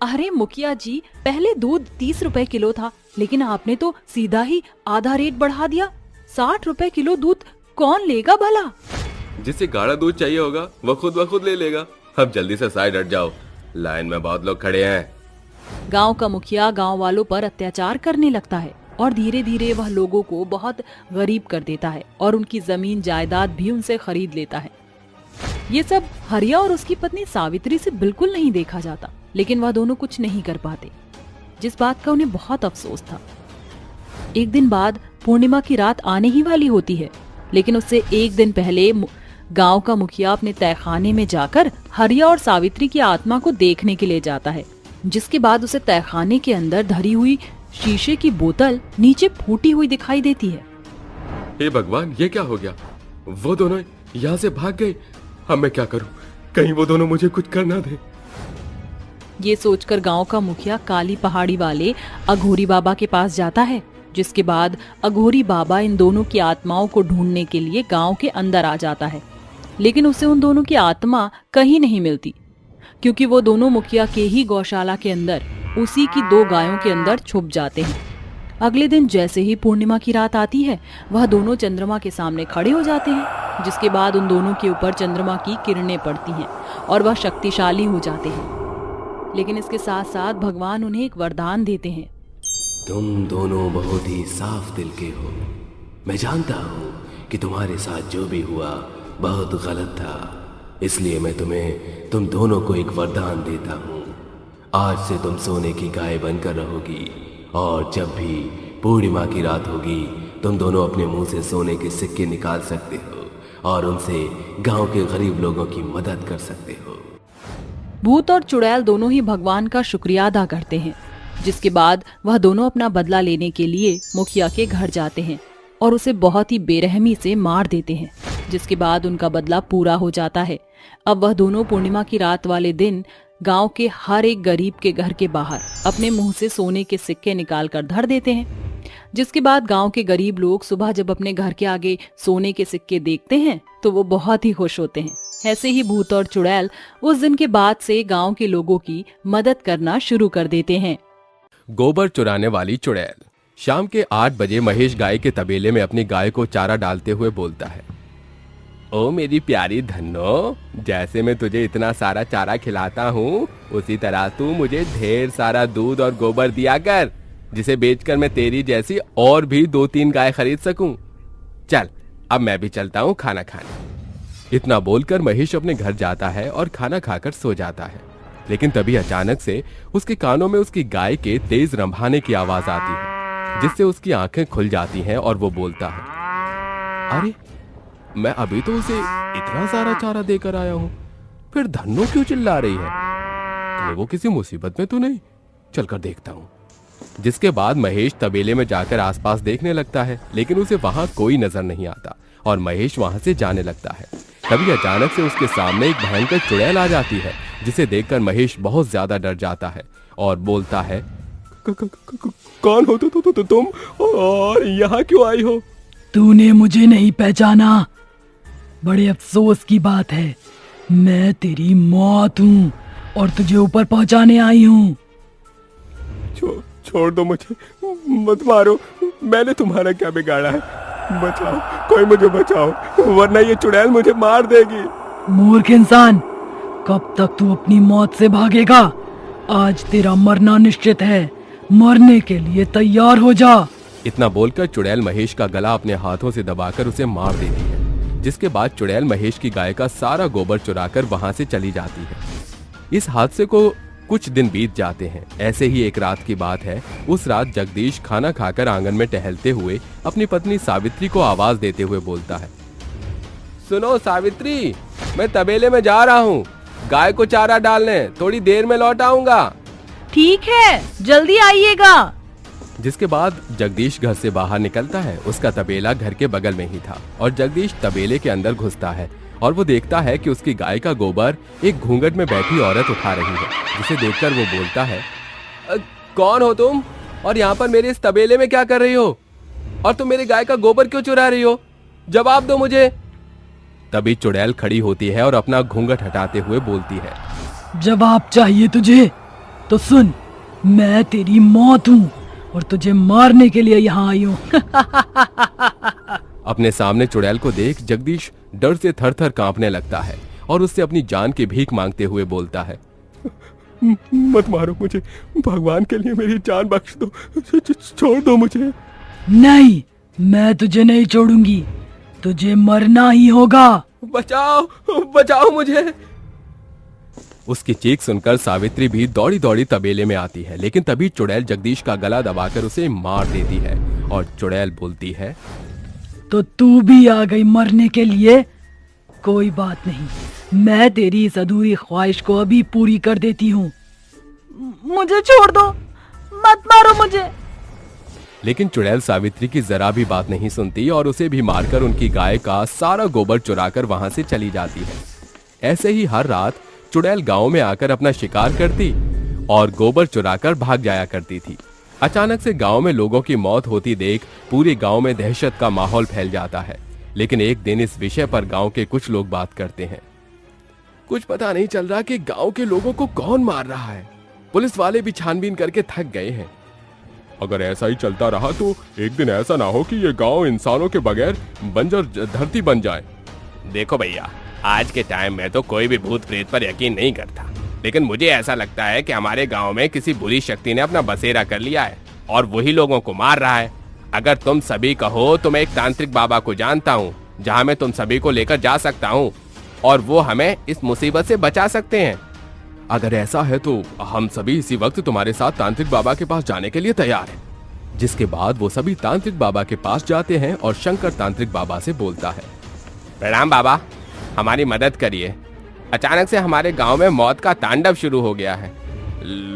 अरे मुखिया जी, पहले दूध 30 रुपए किलो था, लेकिन आपने तो सीधा ही आधा रेट बढ़ा दिया। 60 रुपए किलो दूध कौन लेगा भला? जिसे गाढ़ा दूध चाहिए होगा वो खुद ब खुद ले लेगा। अब जल्दी से साइड हट जाओ, लाइन में बहुत लोग खड़े हैं। गांव का मुखिया गांव वालों पर अत्याचार करने लगता है और धीरे धीरे वह लोगों को बहुत गरीब कर देता है और उनकी जमीन जायदाद भी उनसे खरीद लेता है। ये सब हरिया और उसकी पत्नी सावित्री से बिल्कुल नहीं देखा जाता, लेकिन वह दोनों कुछ नहीं कर पाते, जिस बात का उन्हें बहुत अफसोस था। एक दिन बाद पूर्णिमा की रात आने ही वाली होती है, लेकिन उससे एक दिन पहले गांव का मुखिया अपने तहखाने में जाकर हरिया और सावित्री की आत्मा को देखने के लिए जाता है, जिसके बाद उसे तहखाने के अंदर धरी हुई शीशे की बोतल नीचे फूटी हुई दिखाई देती है। हे भगवान, ये क्या हो गया? वो दोनों यहाँ से भाग गए। अब मैं क्या करूं, कहीं वो दोनों मुझे कुछ कर ना दे। ये सोचकर गांव का मुखिया काली पहाड़ी वाले अघोरी बाबा के पास जाता है, जिसके बाद अघोरी बाबा इन दोनों की आत्माओं को ढूंढने के लिए गांव के अंदर आ जाता है। लेकिन उसे उन दोनों की आत्मा कहीं नहीं मिलती, क्योंकि वो दोनों मुखिया के ही गौशाला के अंदर उसी की 2 गायों के अंदर छुप जाते हैं। अगले दिन जैसे ही पूर्णिमा की रात आती है, वह दोनों चंद्रमा के सामने खड़े हो जाते हैं, जिसके बाद उन दोनों के ऊपर चंद्रमा की किरणें पड़ती हैं और वह शक्तिशाली हो जाते हैं। लेकिन इसके साथ साथ भगवान उन्हें एक वरदान देते हैं। तुम दोनों बहुत ही साफ दिल के हो। मैं जानता हूँ कि तुम्हारे साथ जो भी हुआ बहुत गलत था, इसलिए मैं तुम दोनों को एक वरदान देता हूँ। आज से तुम सोने की गाय बनकर रहोगी, और जब भी पूर्णिमा की रात होगी, तुम दोनों अपने मुंह से सोने के सिक्के निकाल सकते हो और उनसे गांव के गरीब लोगों की मदद कर सकते हो। भूत और चुड़ैल दोनों ही भगवान का शुक्रिया अदा करते हैं, जिसके बाद वह दोनों अपना बदला लेने के लिए मुखिया के घर जाते हैं और उसे बहुत ही बेरहमी से मार देते हैं, जिसके बाद उनका बदला पूरा हो जाता है। अब वह दोनों पूर्णिमा की रात वाले दिन गांव के हर एक गरीब के घर के बाहर अपने मुंह से सोने के सिक्के निकालकर धर देते हैं, जिसके बाद गांव के गरीब लोग सुबह जब अपने घर के आगे सोने के सिक्के देखते हैं तो वो बहुत ही खुश होते हैं। ऐसे ही भूत और चुड़ैल उस दिन के बाद से गांव के लोगों की मदद करना शुरू कर देते हैं। गोबर चुराने वाली चुड़ैल। शाम के 8 बजे महेश गाय के तबेले में अपनी गाय को चारा डालते हुए बोलता है, ओ मेरी प्यारी धन्नो, जैसे मैं तुझे इतना सारा चारा खिलाता हूँ, उसी तरह तू मुझे ढेर सारा दूध और गोबर दिया कर, जिसे बेचकर मैं तेरी जैसी और भी 2-3 गाय खरीद सकूं। चल अब मैं भी चलता हूँ खाना खाने। इतना बोलकर महेश अपने घर जाता है और खाना खाकर सो जाता है। लेकिन तभी अचानक से उसके कानों में उसकी गाय के तेज रंभाने की आवाज आती है, जिससे उसकी आंखें खुल जाती हैं और वो बोलता है, अरे मैं अभी तो उसे इतना सारा चारा देकर आया हूँ, फिर धन्नो क्यों चिल्ला रही है? तो वो किसी मुसीबत में तो नहीं? चलकर देखता हूँ। जिसके बाद महेश तबेले में जाकर आसपास देखने लगता है, लेकिन उसे वहां कोई नजर नहीं आता और महेश वहां से जाने लगता है। तभी अचानक से उसके सामने एक भयंकर चुड़ैल आ जाती है, जिसे देखकर महेश बहुत ज्यादा डर जाता है और बोलता है, कौन हो तुम और यहाँ क्यों आई हो? तूने मुझे नहीं पहचाना? बड़े अफसोस की बात है, मैं तेरी मौत हूँ और तुझे ऊपर पहुँचाने आई हूँ। छोड़ दो मुझे, मत मारो, मैंने तुम्हारा क्या बिगाड़ा है? बचाओ, कोई मुझे बचाओ, वरना ये चुड़ैल मुझे मार देगी। मूर्ख इंसान, कब तक तू अपनी मौत से भागेगा? आज तेरा मरना निश्चित है, मरने के लिए तैयार हो जा। इतना बोलकर चुड़ैल महेश का गला अपने हाथों से दबाकर उसे मार देती है, जिसके बाद चुड़ैल महेश की गाय का सारा गोबर चुराकर वहां से चली जाती है। इस हादसे को कुछ दिन बीत जाते हैं। ऐसे ही एक रात की बात है। उस रात जगदीश खाना खाकर आंगन में टहलते हुए अपनी पत्नी सावित्री को आवाज देते हुए बोलता है, सुनो सावित्री, मैं तबेले में जा रहा हूँ गाय को चारा डालने, थोड़ी देर में लौट आऊंगा। ठीक है, जल्दी आइएगा। जिसके बाद जगदीश घर से बाहर निकलता है। उसका तबेला घर के बगल में ही था और जगदीश तबेले के अंदर घुसता है और वो देखता है कि उसकी गाय का गोबर एक घूंघट में बैठी औरत उठा रही है, जिसे देखकर वो बोलता है, कौन हो तुम और यहाँ पर मेरे इस तबेले में क्या कर रही हो? और तुम मेरी गाय का गोबर क्यों चुरा रही हो? जवाब दो मुझे। तभी चुड़ैल खड़ी होती है और अपना घूंघट हटाते हुए बोलती है, जवाब चाहिए तुझे? तो सुन, मैं तेरी मौत हूँ और तुझे मारने के लिए यहाँ आई हूँ। अपने सामने चुड़ैल को देख जगदीश डर से थर-थर कांपने लगता है और उससे अपनी जान की भीख मांगते हुए बोलता है, मत मारो मुझे, भगवान के लिए मेरी जान बख्श दो, छोड़ दो मुझे। नहीं, मैं तुझे नहीं छोड़ूंगी, तुझे मरना ही होगा। बचाओ, बचाओ मुझे। उसकी चीख सुनकर सावित्री भी दौड़ी दौड़ी तबेले में आती है, लेकिन तभी चुड़ैल जगदीश का गला दबाकर उसे मार देती है और चुड़ैल बोलती है, तो तू भी आ गई मरने के लिए? कोई बात नहीं, मैं तेरी इस अधूरी ख्वाहिश को अभी पूरी कर देती हूँ। मुझे छोड़ दो, मत मारो मुझे। लेकिन चुड़ैल सावित्री की जरा भी बात नहीं सुनती और उसे भी मारकर उनकी गाय का सारा गोबर चुराकर वहां से चली जाती है। ऐसे ही हर रात चुड़ैल गांव में आकर अपना शिकार करती और गोबर चुराकर भाग जाया करती थी। अचानक से गांव में लोगों की मौत होती देख पूरे गांव में दहशत का माहौल फैल जाता है। लेकिन एक दिन इस विषय पर गांव के कुछ लोग बात करते हैं। कुछ पता नहीं चल रहा कि गांव के लोगों को कौन मार रहा है। पुलिस वाले भी छानबीन करके थक गए हैं। अगर ऐसा ही चलता रहा तो एक दिन ऐसा ना हो कि ये गांव इंसानों के बगैर बंजर धरती बन जाए। देखो भैया, आज के टाइम में तो कोई भी भूत प्रेत पर यकीन नहीं करता, लेकिन मुझे ऐसा लगता है कि हमारे गांव में किसी बुरी शक्ति ने अपना बसेरा कर लिया है और वही लोगों को मार रहा है। अगर तुम सभी कहो तो मैं एक तांत्रिक बाबा को जानता हूँ जहाँ मैं तुम सभी को लेकर जा सकता हूँ और वो हमें इस मुसीबत से बचा सकते हैं। अगर ऐसा है तो हम सभी इसी वक्त तुम्हारे साथ तांत्रिक बाबा के पास जाने के लिए तैयार हैं। जिसके बाद वो सभी तांत्रिक बाबा के पास जाते हैं और शंकर तांत्रिक बाबा से बोलता है, प्रणाम बाबा, हमारी मदद करिए। अचानक से हमारे गांव में मौत का तांडव शुरू हो गया है।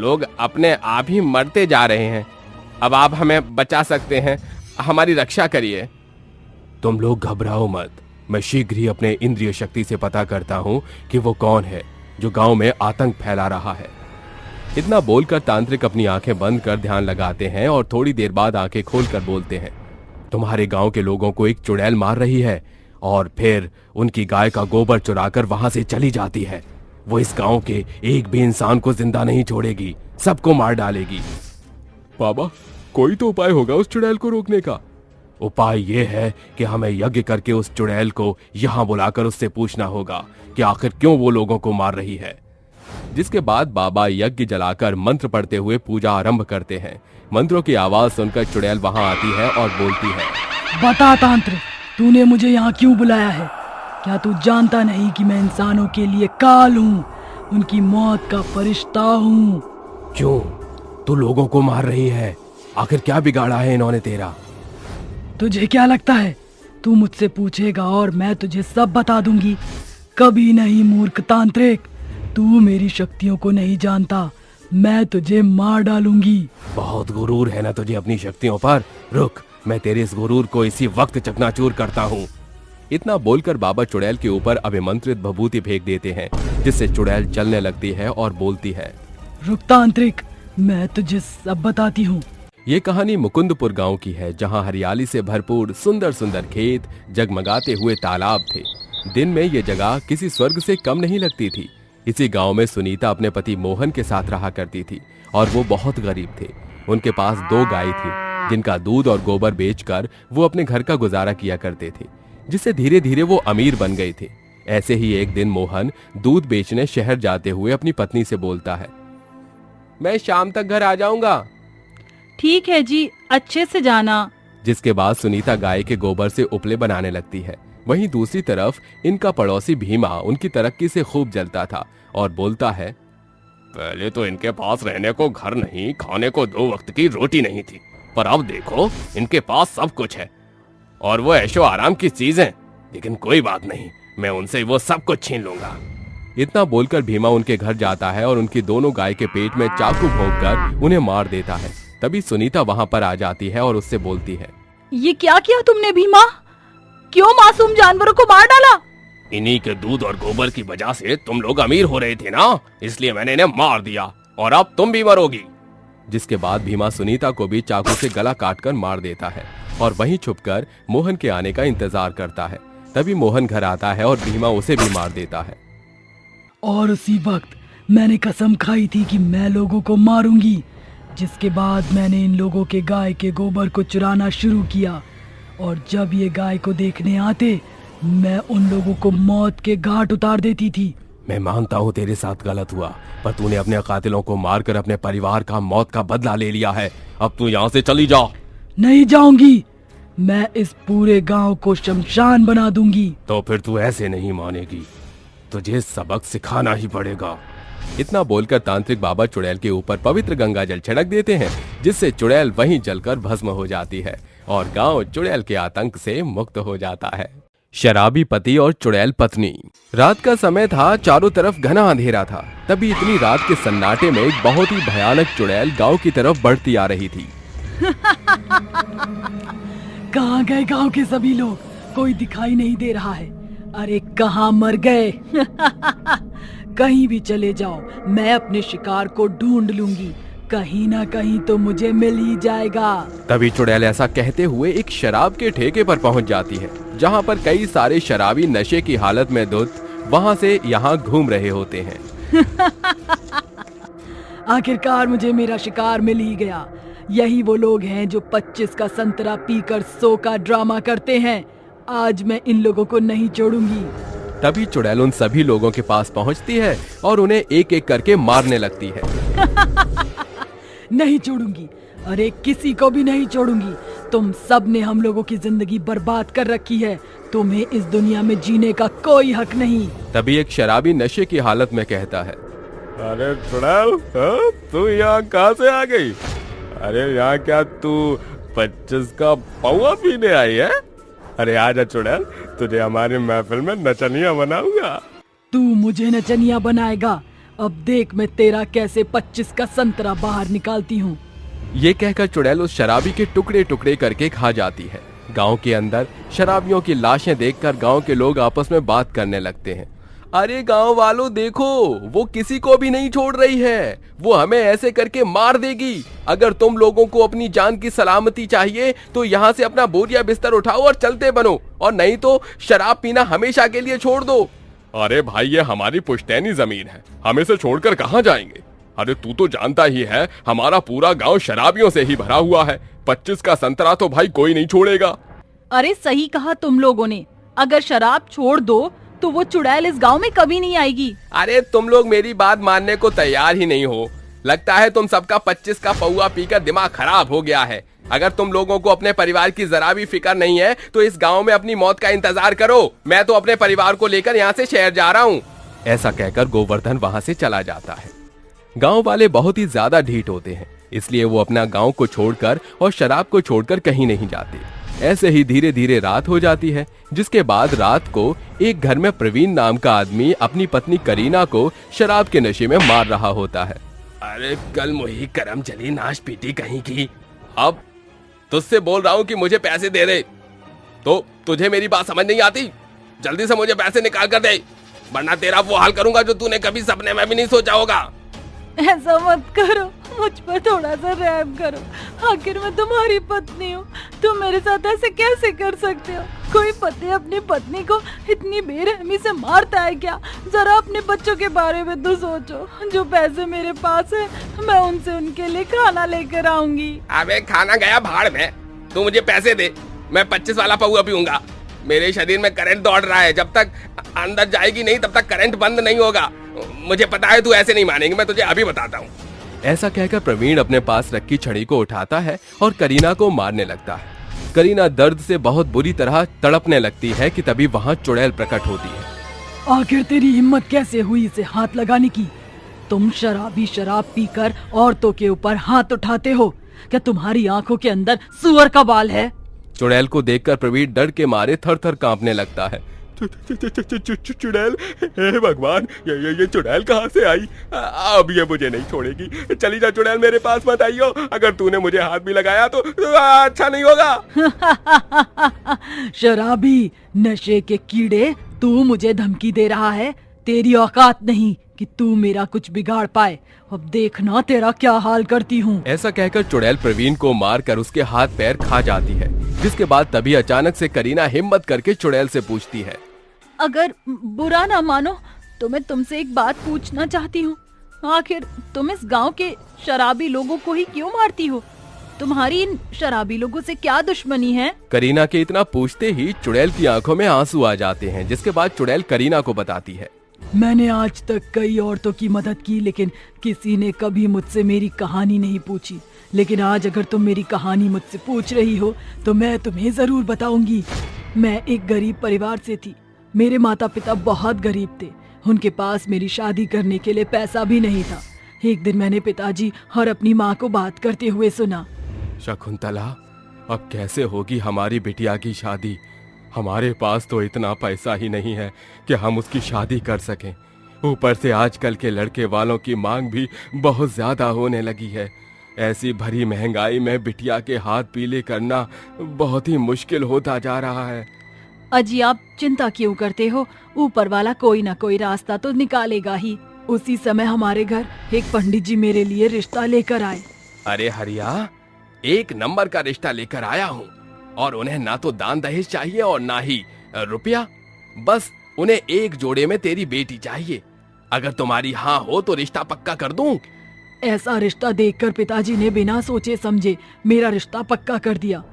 लोग अपने आप ही मरते जा रहे हैं। अब आप हमें बचा सकते हैं, हमारी रक्षा करिए। तुम लोग घबराओ मत, मैं शीघ्र ही अपने इंद्रिय शक्ति से पता करता हूँ कि वो कौन है जो गांव में आतंक फैला रहा है। इतना बोलकर तांत्रिक अपनी आंखें बंद कर ध्यान लगाते हैं और थोड़ी देर बाद आंखें खोलकर बोलते हैं, तुम्हारे गांव के लोगों को एक चुड़ैल मार रही है और फिर उनकी गाय का गोबर चुराकर वहां से चली जाती है। वो इस गांव के एक भी इंसान को जिंदा नहीं छोड़ेगी, सबको मार डालेगी। बाबा, कोई तो उपाय होगा उस चुड़ैल को रोकने का। उपाय ये है कि हमें यज्ञ करके उस चुड़ैल को यहाँ बुलाकर उससे पूछना होगा कि आखिर क्यों वो लोगों को मार रही है। जिसके बाद बाबा यज्ञ जलाकर मंत्र पढ़ते हुए पूजा आरंभ करते हैं। मंत्रों की आवाज सुनकर चुड़ैल वहां आती है और बोलती है, बता तांत्रिक, तूने मुझे यहाँ क्यों बुलाया है? क्या तू जानता नहीं कि मैं इंसानों के लिए काल हूँ, उनकी मौत का फरिश्ता हूँ? क्यों तू लोगों को मार रही है? आखिर क्या बिगाड़ा है इन्होंने तेरा? तुझे क्या लगता है तू मुझसे पूछेगा और मैं तुझे सब बता दूंगी? कभी नहीं मूर्ख तांत्रिक, तू मेरी शक्तियों को नहीं जानता, मैं तुझे मार डालूंगी। बहुत गुरूर है ना तुझे अपनी शक्तियों पर। रुक, मैं तेरे इस गुरूर को इसी वक्त चकनाचूर करता हूँ। इतना बोलकर बाबा चुड़ैल के ऊपर अभिमंत्रित भभूति फेंक देते हैं, जिससे चुड़ैल चलने लगती है और बोलती है, रुक तांत्रिक, मैं तुझे सब बताती हूँ। ये कहानी मुकुंदपुर गांव की है, जहां हरियाली से भरपूर सुंदर सुंदर खेत, जगमगाते हुए तालाब थे। दिन में ये जगह किसी स्वर्ग से कम नहीं लगती थी। इसी गांव में सुनीता अपने पति मोहन के साथ रहा करती थी और वो बहुत गरीब थे। उनके पास 2 गाय थी, जिनका दूध और गोबर बेचकर वो अपने घर का गुजारा किया करते थे, जिससे धीरे धीरे वो अमीर बन गए थे। ऐसे ही एक दिन मोहन दूध बेचने शहर जाते हुए अपनी पत्नी से बोलता है, मैं शाम तक घर आ जाऊंगा। ठीक है जी, अच्छे से जाना। जिसके बाद सुनीता गाय के गोबर से उपले बनाने लगती है। वहीं दूसरी तरफ इनका पड़ोसी भीमा उनकी तरक्की से खूब जलता था और बोलता है, पहले तो इनके पास रहने को घर नहीं, खाने को 2 वक्त की रोटी नहीं थी, पर अब देखो इनके पास सब कुछ है और वो ऐशो आराम की चीजें। लेकिन कोई बात नहीं, मैं उनसे वो सब कुछ छीन लूंगा। इतना बोलकर भीमा उनके घर जाता है और उनकी दोनों गाय के पेट में चाकू भोंककर उन्हें मार देता है। तभी सुनीता वहां पर आ जाती है और उससे बोलती है, ये क्या किया तुमने भीमा? क्यों मासूम जानवरों को मार डाला? इन्हीं के दूध और गोबर की वजह से तुम लोग अमीर हो रहे थे ना, इसलिए मैंने इन्हें मार दिया और अब तुम भी मरोगी। जिसके बाद भीमा सुनीता को भी चाकू से गला काटकर मार देता है और वहीं छुपकर मोहन के आने का इंतजार करता है। तभी मोहन घर आता है और भीमा उसे भी मार देता है। और उसी वक्त मैंने कसम खाई थी कि मैं लोगों को मारूंगी। जिसके बाद मैंने इन लोगों के गाय के गोबर को चुराना शुरू किया और जब ये गाय को देखने आते, मैं उन लोगों को मौत के घाट उतार देती थी। मैं मानता हूँ तेरे साथ गलत हुआ, पर तूने अपने कातिलों को मारकर अपने परिवार का मौत का बदला ले लिया है। अब तू यहाँ से चली जा। नहीं जाऊंगी, मैं इस पूरे गांव को शमशान बना दूंगी। तो फिर तू ऐसे नहीं मानेगी, तुझे सबक सिखाना ही पड़ेगा। इतना बोलकर तांत्रिक बाबा चुड़ैल के ऊपर पवित्र गंगा जल छिड़क देते हैं, जिससे चुड़ैल वहीं जलकर भस्म हो जाती है और गांव चुड़ैल के आतंक से मुक्त हो जाता है। शराबी पति और चुड़ैल पत्नी। रात का समय था, चारों तरफ घना अंधेरा था। तभी इतनी रात के सन्नाटे में एक बहुत ही भयानक चुड़ैल गांव की तरफ बढ़ती आ रही थी। कहाँ गए गांव के सभी लोग? कोई दिखाई नहीं दे रहा है। अरे कहाँ मर गए? कहीं भी चले जाओ, मैं अपने शिकार को ढूंढ लूंगी। कहीं ना कहीं तो मुझे मिल ही जाएगा। तभी चुड़ैल ऐसा कहते हुए एक शराब के ठेके पर पहुंच जाती है, जहां पर कई सारे शराबी नशे की हालत में धुत वहां से यहाँ घूम रहे होते हैं। आखिरकार मुझे मेरा शिकार मिल ही गया। यही वो लोग हैं जो 25 का संतरा पीकर 100 का ड्रामा करते हैं। आज मैं इन लोगों को नहीं छोड़ूंगी। तभी चुड़ैल उन सभी लोगों के पास पहुंचती है और उन्हें एक एक करके मारने लगती है। नहीं छोड़ूंगी, अरे किसी को भी नहीं छोड़ूंगी। तुम सब ने हम लोगों की जिंदगी बर्बाद कर रखी है। तुम्हें इस दुनिया में जीने का कोई हक नहीं। तभी एक शराबी नशे की हालत में कहता है, अरे चुड़ैल, तू यहाँ कहाँ से आ गई? अरे यहाँ क्या तू 25 का पौवा पीने आई है? अरे आजा चुड़ैल, तुझे हमारी महफिल में नचनिया बनाऊंगा। तू मुझे नचनिया बनाएगा? अब देख मैं तेरा कैसे 25 का संतरा बाहर निकालती हूँ। ये कहकर चुड़ैल उस शराबी के टुकड़े टुकड़े करके खा जाती है। गांव के अंदर शराबियों की लाशें देखकर गांव के लोग आपस में बात करने लगते हैं। अरे गांव वालों देखो, वो किसी को भी नहीं छोड़ रही है, वो हमें ऐसे करके मार देगी। अगर तुम लोगों को अपनी जान की सलामती चाहिए तो यहाँ से अपना बोरिया बिस्तर उठाओ और चलते बनो, और नहीं तो शराब पीना हमेशा के लिए छोड़ दो। अरे भाई, ये हमारी पुश्तैनी जमीन है, हम इसे छोड़कर कहाँ जाएंगे? अरे तू तो जानता ही है हमारा पूरा गांव शराबियों से ही भरा हुआ है। 25 का संतरा तो भाई कोई नहीं छोड़ेगा। अरे सही कहा तुम लोगों ने, अगर शराब छोड़ दो तो वो चुड़ैल इस गांव में कभी नहीं आएगी। अरे तुम लोग मेरी बात मानने को तैयार ही नहीं हो। लगता है तुम सबका 25 का पौवा पीकर दिमाग खराब हो गया है। अगर तुम लोगों को अपने परिवार की जरा भी फिक्र नहीं है तो इस गांव में अपनी मौत का इंतजार करो। मैं तो अपने परिवार को लेकर यहाँ से शहर जा रहा हूँ। ऐसा कहकर गोवर्धन वहां से चला जाता है। गांव वाले बहुत ही ज्यादा ढीठ होते हैं, इसलिए वो अपना गांव को छोड़कर और शराब को छोड़कर कहीं नहीं जाते। ऐसे ही धीरे धीरे रात हो जाती है, जिसके बाद रात को एक घर में प्रवीण नाम का आदमी अपनी पत्नी करीना को शराब के नशे में मार रहा होता है। अरे कल मुही करम चली नाश पीटी कहीं की। अब तुझसे बोल रहा हूँ कि मुझे पैसे दे दे, तो तुझे मेरी बात समझ नहीं आती? जल्दी से मुझे पैसे निकाल कर दे, वरना तेरा वो हाल करूंगा जो तूने कभी सपने में भी नहीं सोचा होगा। ऐसा मत करो, मुझ पर थोड़ा सा रहम करो। आखिर मैं तुम्हारी पत्नी हूँ, तुम मेरे साथ ऐसे कैसे कर सकते हो? कोई पति अपनी पत्नी को इतनी बेरहमी से मारता है क्या? जरा अपने बच्चों के बारे में तो सोचो। जो पैसे मेरे पास है मैं उनसे उनके लिए खाना लेकर आऊंगी। अबे खाना गया भाड़ में, तू मुझे पैसे दे, मैं 25 वाला पौवा पीऊंगा। मेरे शरीर में करंट दौड़ रहा है, जब तक अंदर जाएगी नहीं तब तक करंट बंद नहीं होगा। मुझे पता है तू ऐसे नहीं मानेंगे, मैं तुझे अभी बताता हूँ। ऐसा कहकर प्रवीण अपने पास रखी छड़ी को उठाता है और करीना को मारने लगता है। करीना दर्द से बहुत बुरी तरह तड़पने लगती है कि तभी वहाँ चुड़ैल प्रकट होती है। आखिर तेरी हिम्मत कैसे हुई इसे हाथ लगाने की? तुम शराबी शराब पीकर औरतों के ऊपर हाथ उठाते हो? क्या तुम्हारी आंखों के अंदर सुअर का बाल है? चुड़ैल को देखकर प्रवीण डर के मारे थर थर कांपने लगता है। चुड़ैल, हे भगवान, ये चुड़ैल कहाँ से आई? अब ये मुझे नहीं छोड़ेगी। चली जा चुड़ैल, मेरे पास मत आइयो। अगर तूने मुझे हाथ भी लगाया तो अच्छा नहीं होगा। शराबी नशे के कीड़े, तू मुझे धमकी दे रहा है? तेरी औकात नहीं कि तू मेरा कुछ बिगाड़ पाए। अब देखना तेरा क्या हाल करती हूँ। ऐसा कहकर चुड़ैल प्रवीण को मारकर उसके हाथ पैर खा जाती है, जिसके बाद तभी अचानक से करीना हिम्मत करके चुड़ैल से पूछती है, अगर बुरा ना मानो तो मैं तुमसे एक बात पूछना चाहती हूँ। आखिर तुम इस गांव के शराबी लोगों को ही क्यों मारती हो? तुम्हारी इन शराबी लोगों से क्या दुश्मनी है? करीना के इतना पूछते ही चुड़ैल की आंखों में आंसू आ जाते हैं, जिसके बाद चुड़ैल करीना को बताती है, मैंने आज तक कई औरतों की मदद की, लेकिन किसी ने कभी मुझसे मेरी कहानी नहीं पूछी। लेकिन आज अगर तुम मेरी कहानी मुझसे पूछ रही हो तो मैं तुम्हें जरूर बताऊंगी। मैं एक गरीब परिवार से थी। मेरे माता पिता बहुत गरीब थे। उनके पास मेरी शादी करने के लिए पैसा भी नहीं था। एक दिन मैंने पिताजी और अपनी माँ को बात करते हुए सुना, शकुंतला, अब कैसे होगी हमारी बिटिया की शादी? हमारे पास तो इतना पैसा ही नहीं है कि हम उसकी शादी कर सकें। ऊपर से आजकल के लड़के वालों की मांग भी बहुत ज्यादा होने लगी है। ऐसी भरी महंगाई में बिटिया के हाथ पीले करना बहुत ही मुश्किल होता जा रहा है। अजी आप चिंता क्यों करते हो, ऊपर वाला कोई ना कोई रास्ता तो निकालेगा ही। उसी समय हमारे घर एक पंडित जी मेरे लिए रिश्ता लेकर आए। अरे हरिया, एक नंबर का रिश्ता लेकर आया हूँ और उन्हें ना तो दान दहेज चाहिए और ना ही रुपया। बस उन्हें एक जोड़े में तेरी बेटी चाहिए। अगर तुम्हारी हाँ हो तो रिश्ता पक्का कर दूं। ऐसा रिश्ता देखकर पिताजी ने बिना सोचे समझे मेरा रिश्ता पक्का कर दिया।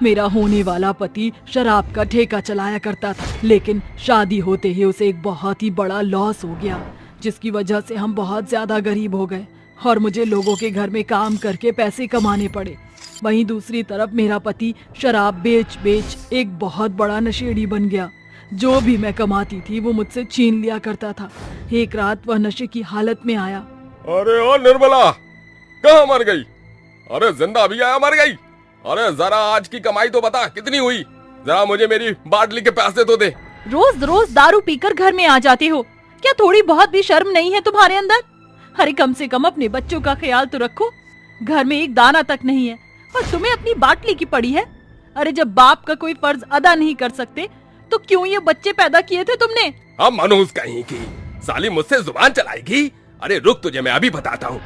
मेरा होने वाला पति शराब का ठेका चलाया करता था, लेकिन शादी होते ही उसे एक बहुत ही बड़ा लॉस हो गया, जिसकी वजह से हम बहुत ज्यादा गरीब हो गए और मुझे लोगों के घर में काम करके पैसे कमाने पड़े। वहीं दूसरी तरफ मेरा पति शराब बेच बेच एक बहुत बड़ा नशेड़ी बन गया। जो भी मैं कमाती थी वो मुझसे छीन लिया करता था। एक रात वह नशे की हालत में आया। अरे ओ निर्मला, कहाँ मर गई? अरे जिंदा भी आया मर गई? अरे जरा आज की कमाई तो बता कितनी हुई, जरा मुझे मेरी बाटली के पैसे तो दे। रोज रोज दारू पीकर घर में आ जाते हो, क्या थोड़ी बहुत भी शर्म नहीं है तुम्हारे अंदर? अरे कम से कम अपने बच्चों का ख्याल तो रखो। घर में एक दाना तक नहीं है और तुम्हें अपनी बाटली की पड़ी है। अरे जब बाप का कोई फर्ज अदा नहीं कर सकते तो क्यों ये बच्चे पैदा किए थे तुमने? अब मनूस कहीं की साली मुझसे जुबान चलाएगी। अरे रुक, तुझे मैं अभी बताता हूँ।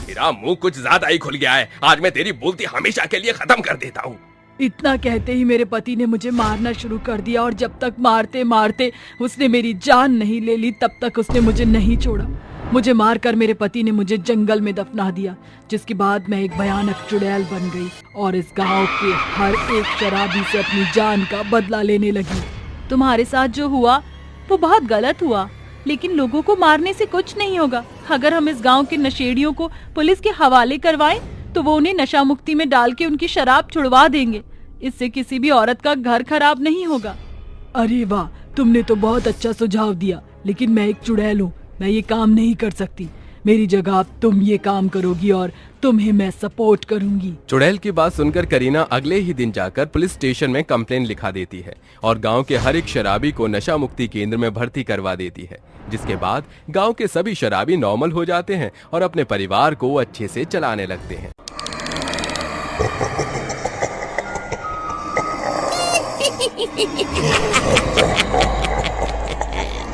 मेरा मुंह कुछ ज्यादा ही खुल गया है, आज मैं तेरी बोलती हमेशा के लिए खत्म कर देता हूँ। इतना कहते ही मेरे पति ने मुझे मारना शुरू कर दिया और जब तक मारते मारते उसने मेरी जान नहीं ले ली तब तक उसने मुझे नहीं छोड़ा। मुझे मारकर मेरे पति ने मुझे जंगल में दफना दिया, जिसके बाद मैं एक भयानक चुड़ैल बन गई और इस गांव के हर एक शराबी से अपनी जान का बदला लेने लगी। तुम्हारे साथ जो हुआ वो बहुत गलत हुआ, लेकिन लोगों को मारने से कुछ नहीं होगा। अगर हम इस गांव के नशेड़ियों को पुलिस के हवाले करवाएं तो वो उन्हें नशा मुक्ति में डाल के उनकी शराब छुड़वा देंगे। इससे किसी भी औरत का घर खराब नहीं होगा। अरे वाह, तुमने तो बहुत अच्छा सुझाव दिया, लेकिन मैं एक चुड़ैल हूँ, मैं ये काम नहीं कर सकती। मेरी जगह अब तुम ये काम करोगी और तुम्हें मैं सपोर्ट करूंगी। चुड़ैल की बात सुनकर करीना अगले ही दिन जाकर पुलिस स्टेशन में कंप्लेन लिखा देती है और गांव के हर एक शराबी को नशा मुक्ति केंद्र में भर्ती करवा देती है, जिसके बाद गांव के सभी शराबी नॉर्मल हो जाते हैं और अपने परिवार को अच्छे से चलाने लगते हैं।